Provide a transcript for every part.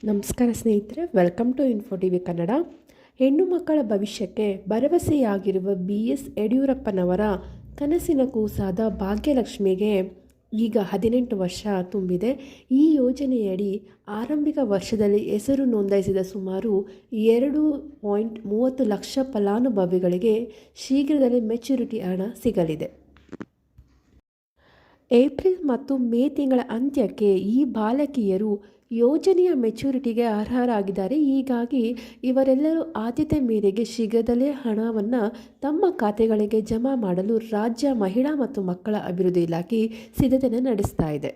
ನಮಸ್ಕಾರ ಸ್ನೇಹಿತರೆ, welcome to info TV Kannada. ಹೆಣ್ಣು ಮಕ್ಕಳ ಭವಿಷ್ಯಕ್ಕೆ ಭರವಸೆಯಾಗಿರುವ BS ಯಡಿಯೂರಪ್ಪನವರ ಕನಸಿನ ಕೂಸಾದ ಭಾಗ್ಯಲಕ್ಷ್ಮಿಗೆ ಈಗ 18 ವರ್ಷ ತುಂಬಿದೆ. ಈ ಯೋಜನೆಯಡಿ ಆರಂಭಿಕ ವರ್ಷದಲ್ಲಿ ಹೆಸರು ನೋಂದಾಯಿಸಿದ ಸುಮಾರು 2.30 ಲಕ್ಷ ಫಲಾನುಭವಿಗಳಿಗೆ ಶೀಘ್ರದಲ್ಲೇ ಮೆಚುರಿಟಿ ಹಣ ಸಿಗಲಿದೆ. ಏಪ್ರಿಲ್ ಮತ್ತು ಮೇ ತಿಂಗಳ ಅಂತ್ಯಕ್ಕೆ ಈ ಬಾಲಕಿಯರು ಯೋಜನೆಯ ಮೆಚುರಿಟಿಗೆ ಅರ್ಹರಾಗಿದ್ದಾರೆ. ಹೀಗಾಗಿ ಇವರೆಲ್ಲರೂ ಆದ್ಯತೆ ಮೇರೆಗೆ ಶೀಘ್ರದಲ್ಲೇ ಹಣವನ್ನು ತಮ್ಮ ಖಾತೆಗಳಿಗೆ ಜಮಾ ಮಾಡಲು ರಾಜ್ಯ ಮಹಿಳಾ ಮತ್ತು ಮಕ್ಕಳ ಅಭಿವೃದ್ಧಿ ಇಲಾಖೆ ಸಿದ್ಧತೆ ನಡೆಸ್ತಾ ಇದೆ.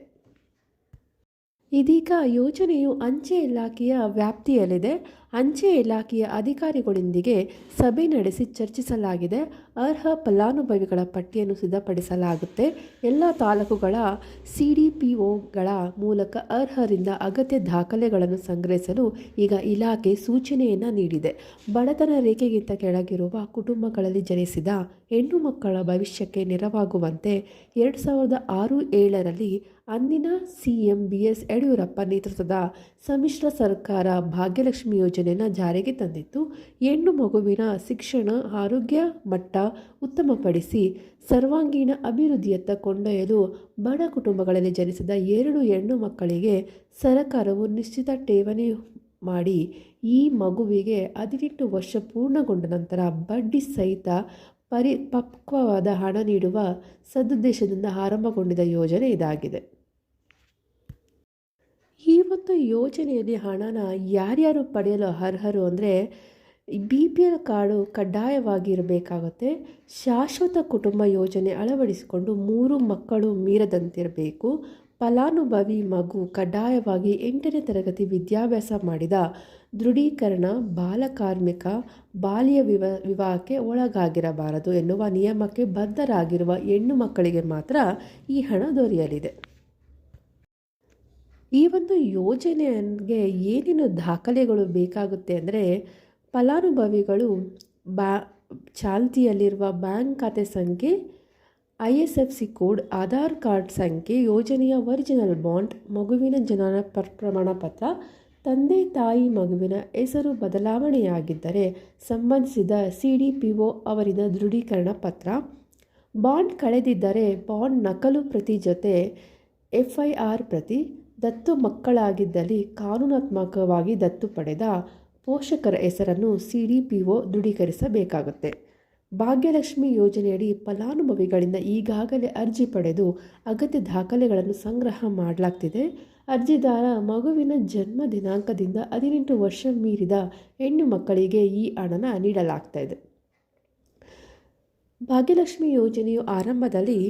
ಇದೀಗ ಯೋಜನೆಯು ಅಂಚೆ ಇಲಾಖೆಯ ವ್ಯಾಪ್ತಿಯಲ್ಲಿದೆ. ಅಂಚೆ ಇಲಾಖೆಯ ಅಧಿಕಾರಿಗಳೊಂದಿಗೆ ಸಭೆ ನಡೆಸಿ ಚರ್ಚಿಸಲಾಗಿದೆ. ಅರ್ಹ ಫಲಾನುಭವಿಗಳ ಪಟ್ಟಿಯನ್ನು ಸಿದ್ಧಪಡಿಸಲಾಗುತ್ತೆ. ಎಲ್ಲ ತಾಲೂಕುಗಳ CDPOಗಳ ಮೂಲಕ ಅರ್ಹರಿಂದ ಅಗತ್ಯ ದಾಖಲೆಗಳನ್ನು ಸಂಗ್ರಹಿಸಲು ಈಗ ಇಲಾಖೆ ಸೂಚನೆಯನ್ನು ನೀಡಿದೆ. ಬಡತನ ರೇಖೆಗಿಂತ ಕೆಳಗಿರುವ ಕುಟುಂಬಗಳಲ್ಲಿ ಜನಿಸಿದ ಹೆಣ್ಣು ಮಕ್ಕಳ ಭವಿಷ್ಯಕ್ಕೆ ನೆರವಾಗುವಂತೆ 2006-07ರಲ್ಲಿ ಅಂದಿನ CM BS ಯಡಿಯೂರಪ್ಪ ನೇತೃತ್ವದ ಸಮ್ಮಿಶ್ರ ಸರ್ಕಾರ ಭಾಗ್ಯಲಕ್ಷ್ಮಿ ಯೋಜನೆಯನ್ನು ಜಾರಿಗೆ ತಂದಿತ್ತು. ಹೆಣ್ಣು ಮಗುವಿನ ಶಿಕ್ಷಣ, ಆರೋಗ್ಯ ಮಟ್ಟ ಉತ್ತಮಪಡಿಸಿ ಸರ್ವಾಂಗೀಣ ಅಭಿವೃದ್ಧಿಯತ್ತ ಕೊಂಡೊಯ್ಯಲು ಬಡ ಕುಟುಂಬಗಳಲ್ಲಿ ಜನಿಸಿದ 2 ಹೆಣ್ಣು ಮಕ್ಕಳಿಗೆ ಸರ್ಕಾರವು ನಿಶ್ಚಿತ ಠೇವಣಿ ಮಾಡಿ ಈ ಮಗುವಿಗೆ 18 ವರ್ಷ ಪೂರ್ಣಗೊಂಡ ನಂತರ ಬಡ್ಡಿ ಸಹಿತ ಪರಿಪಕ್ವವಾದ ಹಣ ನೀಡುವ ಸದುದ್ದೇಶದಿಂದ ಆರಂಭಗೊಂಡಿದ್ದ ಯೋಜನೆ ಇದಾಗಿದೆ. ಈ ಒಂದು ಯೋಜನೆಯಲ್ಲಿ ಹಣನ ಯಾರ್ಯಾರು ಪಡೆಯಲು ಅರ್ಹರು ಅಂದರೆ BPL ಕಾರ್ಡು ಕಡ್ಡಾಯವಾಗಿ ಇರಬೇಕಾಗುತ್ತೆ. ಶಾಶ್ವತ ಕುಟುಂಬ ಯೋಜನೆ ಅಳವಡಿಸಿಕೊಂಡು 3 ಮಕ್ಕಳು ಮೀರದಂತಿರಬೇಕು. ಫಲಾನುಭವಿ ಮಗು ಕಡ್ಡಾಯವಾಗಿ 8ನೇ ತರಗತಿ ವಿದ್ಯಾಭ್ಯಾಸ ಮಾಡಿದ, ದೃಢೀಕರಣ, ಬಾಲಕಾರ್ಮಿಕ, ಬಾಲ್ಯ ವಿವಾಹಕ್ಕೆ ಒಳಗಾಗಿರಬಾರದು ಎನ್ನುವ ನಿಯಮಕ್ಕೆ ಬದ್ಧರಾಗಿರುವ ಹೆಣ್ಣು ಮಕ್ಕಳಿಗೆ ಮಾತ್ರ ಈ ಹಣ ದೊರೆಯಲಿದೆ. ಈ ಒಂದು ಯೋಜನೆಗೆ ಏನೇನು ದಾಖಲೆಗಳು ಬೇಕಾಗುತ್ತೆ ಅಂದರೆ ಫಲಾನುಭವಿಗಳು ಚಾಲ್ತಿಯಲ್ಲಿರುವ ಬ್ಯಾಂಕ್ ಖಾತೆ ಸಂಖ್ಯೆ, ISFC ಕೋಡ್, ಆಧಾರ್ ಕಾರ್ಡ್ ಸಂಖ್ಯೆ, ಯೋಜನೆಯ ಒರಿಜಿನಲ್ ಬಾಂಡ್, ಮಗುವಿನ ಜನನ ಪ್ರಮಾಣ ಪತ್ರ, ತಂದೆ ತಾಯಿ ಮಗುವಿನ ಹೆಸರು ಬದಲಾವಣೆಯಾಗಿದ್ದರೆ ಸಂಬಂಧಿಸಿದ CDPO ಅವರಿಂದ ದೃಢೀಕರಣ ಪತ್ರ, ಬಾಂಡ್ ಕಳೆದಿದ್ದರೆ ಬಾಂಡ್ ನಕಲು ಪ್ರತಿ ಜೊತೆ FIR ಪ್ರತಿ, ದತ್ತು ಮಕ್ಕಳಾಗಿದ್ದಲ್ಲಿ ಕಾನೂನಾತ್ಮಕವಾಗಿ ದತ್ತು ಪಡೆದ ಪೋಷಕರ ಹೆಸರನ್ನು CDPO ದೃಢೀಕರಿಸಬೇಕಾಗುತ್ತೆ. ಭಾಗ್ಯಲಕ್ಷ್ಮಿ ಯೋಜನೆಯಡಿ ಫಲಾನುಭವಿಗಳಿಂದ ಈಗಾಗಲೇ ಅರ್ಜಿ ಪಡೆದು ಅಗತ್ಯ ದಾಖಲೆಗಳನ್ನು ಸಂಗ್ರಹ ಮಾಡಲಾಗ್ತಿದೆ. ಅರ್ಜಿದಾರ ಮಗುವಿನ ಜನ್ಮ ದಿನಾಂಕದಿಂದ 18 ವರ್ಷ ಮೀರಿದ ಹೆಣ್ಣು ಮಕ್ಕಳಿಗೆ ಈ ಹಣನ ನೀಡಲಾಗ್ತಾ ಇದೆ. ಭಾಗ್ಯಲಕ್ಷ್ಮಿ ಯೋಜನೆಯು ಆರಂಭದಲ್ಲಿ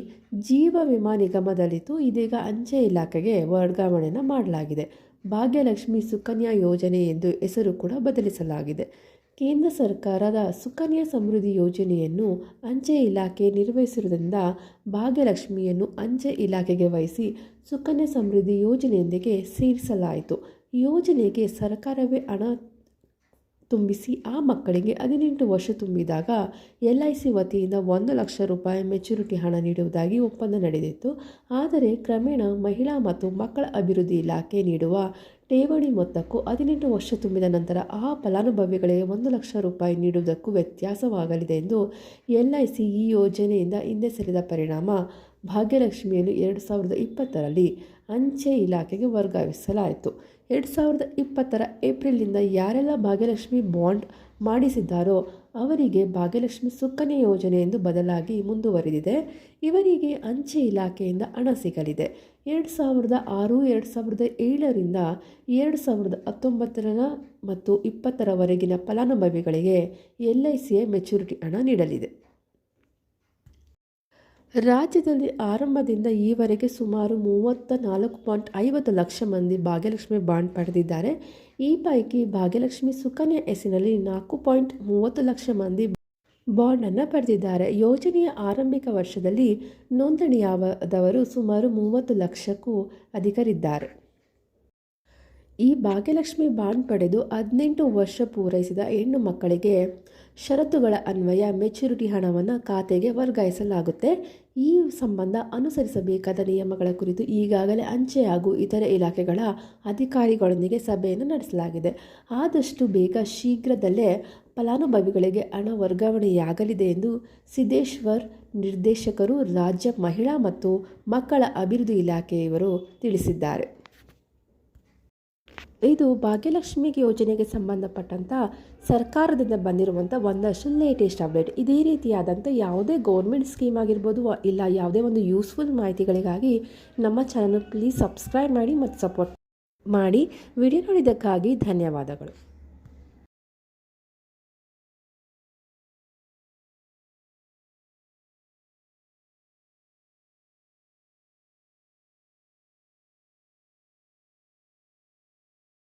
ಜೀವ ವಿಮಾ ನಿಗಮದಲ್ಲಿತ್ತು. ಇದೀಗ ಅಂಚೆ ಇಲಾಖೆಗೆ ವರ್ಗಾವಣೆಯನ್ನು ಮಾಡಲಾಗಿದೆ. ಭಾಗ್ಯಲಕ್ಷ್ಮಿ ಸುಕನ್ಯಾ ಯೋಜನೆ ಎಂದು ಹೆಸರು ಕೂಡ ಬದಲಿಸಲಾಗಿದೆ. ಕೇಂದ್ರ ಸರ್ಕಾರದ ಸುಕನ್ಯಾ ಸಮೃದ್ಧಿ ಯೋಜನೆಯನ್ನು ಅಂಚೆ ಇಲಾಖೆ ನಿರ್ವಹಿಸಿರುವುದರಿಂದ ಭಾಗ್ಯಲಕ್ಷ್ಮಿಯನ್ನು ಅಂಚೆ ಇಲಾಖೆಗೆ ವಹಿಸಿ ಸುಕನ್ಯಾ ಸಮೃದ್ಧಿ ಯೋಜನೆಯೊಂದಿಗೆ ಸೇರಿಸಲಾಯಿತು. ಯೋಜನೆಗೆ ಸರ್ಕಾರವೇ ಹಣ ತುಂಬಿಸಿ ಆ ಮಕ್ಕಳಿಗೆ 18 ವರ್ಷ ತುಂಬಿದಾಗ LIC ವತಿಯಿಂದ 1 ಲಕ್ಷ ರೂಪಾಯಿ ಮೆಚುರಿಟಿ ಹಣ ನೀಡುವುದಾಗಿ ಒಪ್ಪಂದ ನಡೆದಿತ್ತು. ಆದರೆ ಕ್ರಮೇಣ ಮಹಿಳಾ ಮತ್ತು ಮಕ್ಕಳ ಅಭಿವೃದ್ಧಿ ಇಲಾಖೆ ನೀಡುವ ಠೇವಣಿ ಮೊತ್ತಕ್ಕೂ 18 ವರ್ಷ ತುಂಬಿದ ನಂತರ ಆ ಫಲಾನುಭವಿಗಳಿಗೆ 1 ಲಕ್ಷ ರೂಪಾಯಿ ನೀಡುವುದಕ್ಕೂ ವ್ಯತ್ಯಾಸವಾಗಲಿದೆ ಎಂದು LIC ಈ ಯೋಜನೆಯಿಂದ ಹಿಂದೆ ಸರಿದ ಪರಿಣಾಮ ಭಾಗ್ಯಲಕ್ಷ್ಮಿಯನ್ನು 2020ರಲ್ಲಿ ಅಂಚೆ ಇಲಾಖೆಗೆ ವರ್ಗಾಯಿಸಲಾಯಿತು. 2020ರ ಏಪ್ರಿಲ್ನಿಂದ ಯಾರೆಲ್ಲ ಭಾಗ್ಯಲಕ್ಷ್ಮಿ ಬಾಂಡ್ ಮಾಡಿಸಿದ್ದಾರೋ ಅವರಿಗೆ ಭಾಗ್ಯಲಕ್ಷ್ಮಿ ಸುಕನ್ಯಾ ಯೋಜನೆ ಎಂದು ಬದಲಾಗಿ ಮುಂದುವರಿದಿದೆ. ಇವರಿಗೆ ಅಂಚೆ ಇಲಾಖೆಯಿಂದ ಹಣ ಸಿಗಲಿದೆ. 2006, 2007ರಿಂದ 2019 ಮತ್ತು 2020ರವರೆಗಿನ ಫಲಾನುಭವಿಗಳಿಗೆ LICಯ ಮೆಚುರಿಟಿ ಹಣ ನೀಡಲಿದೆ. ರಾಜ್ಯದಲ್ಲಿ ಆರಂಭದಿಂದ ಈವರೆಗೆ ಸುಮಾರು 34.50 ಲಕ್ಷ ಮಂದಿ ಭಾಗ್ಯಲಕ್ಷ್ಮಿ ಬಾಂಡ್ ಪಡೆದಿದ್ದಾರೆ. ಈ ಪೈಕಿ ಭಾಗ್ಯಲಕ್ಷ್ಮಿ ಸುಕನ್ಯಾ ಹೆಸರಿನಲ್ಲಿ 4.30 ಲಕ್ಷ ಮಂದಿ ಬಾಂಡನ್ನು ಪಡೆದಿದ್ದಾರೆ. ಯೋಜನೆಯ ಆರಂಭಿಕ ವರ್ಷದಲ್ಲಿ ನೋಂದಣಿಯಾದವರು ಸುಮಾರು 30 ಲಕ್ಷಕ್ಕೂ ಅಧಿಕರಿದ್ದಾರೆ. ಈ ಭಾಗ್ಯಲಕ್ಷ್ಮಿ ಬಾಂಡ್ ಪಡೆದು 18 ವರ್ಷ ಪೂರೈಸಿದ ಹೆಣ್ಣು ಮಕ್ಕಳಿಗೆ ಷರತ್ತುಗಳ ಅನ್ವಯ ಮೆಚುರಿಟಿ ಹಣವನ್ನು ಖಾತೆಗೆ ವರ್ಗಾಯಿಸಲಾಗುತ್ತೆ. ಈ ಸಂಬಂಧ ಅನುಸರಿಸಬೇಕಾದ ನಿಯಮಗಳ ಕುರಿತು ಈಗಾಗಲೇ ಅಂಚೆ ಹಾಗೂ ಇತರೆ ಇಲಾಖೆಗಳ ಅಧಿಕಾರಿಗಳೊಂದಿಗೆ ಸಭೆಯನ್ನು ನಡೆಸಲಾಗಿದೆ. ಆದಷ್ಟು ಬೇಗ ಶೀಘ್ರದಲ್ಲೇ ಫಲಾನುಭವಿಗಳಿಗೆ ಹಣ ವರ್ಗಾವಣೆಯಾಗಲಿದೆ ಎಂದು ಸಿದ್ದೇಶ್ವರ್ ನಿರ್ದೇಶಕರು, ರಾಜ್ಯ ಮಹಿಳಾ ಮತ್ತು ಮಕ್ಕಳ ಅಭಿವೃದ್ಧಿ ಇಲಾಖೆಯವರು ತಿಳಿಸಿದ್ದಾರೆ. ಇದು ಭಾಗ್ಯಲಕ್ಷ್ಮಿ ಯೋಜನೆಗೆ ಸಂಬಂಧಪಟ್ಟಂಥ ಸರ್ಕಾರದಿಂದ ಬಂದಿರುವಂಥ ಒಂದಷ್ಟು ಲೇಟೆಸ್ಟ್ ಅಪ್ಡೇಟ್. ಇದೇ ರೀತಿಯಾದಂಥ ಯಾವುದೇ ಗೌರ್ಮೆಂಟ್ ಸ್ಕೀಮ್ ಆಗಿರ್ಬೋದು ಇಲ್ಲ ಯಾವುದೇ ಒಂದು ಯೂಸ್ಫುಲ್ ಮಾಹಿತಿಗಳಿಗಾಗಿ ನಮ್ಮ ಚಾನಲ್ ಪ್ಲೀಸ್ ಸಬ್ಸ್ಕ್ರೈಬ್ ಮಾಡಿ ಮತ್ತು ಸಪೋರ್ಟ್ ಮಾಡಿ. ವಿಡಿಯೋ ನೋಡಿದ್ದಕ್ಕಾಗಿ ಧನ್ಯವಾದಗಳು.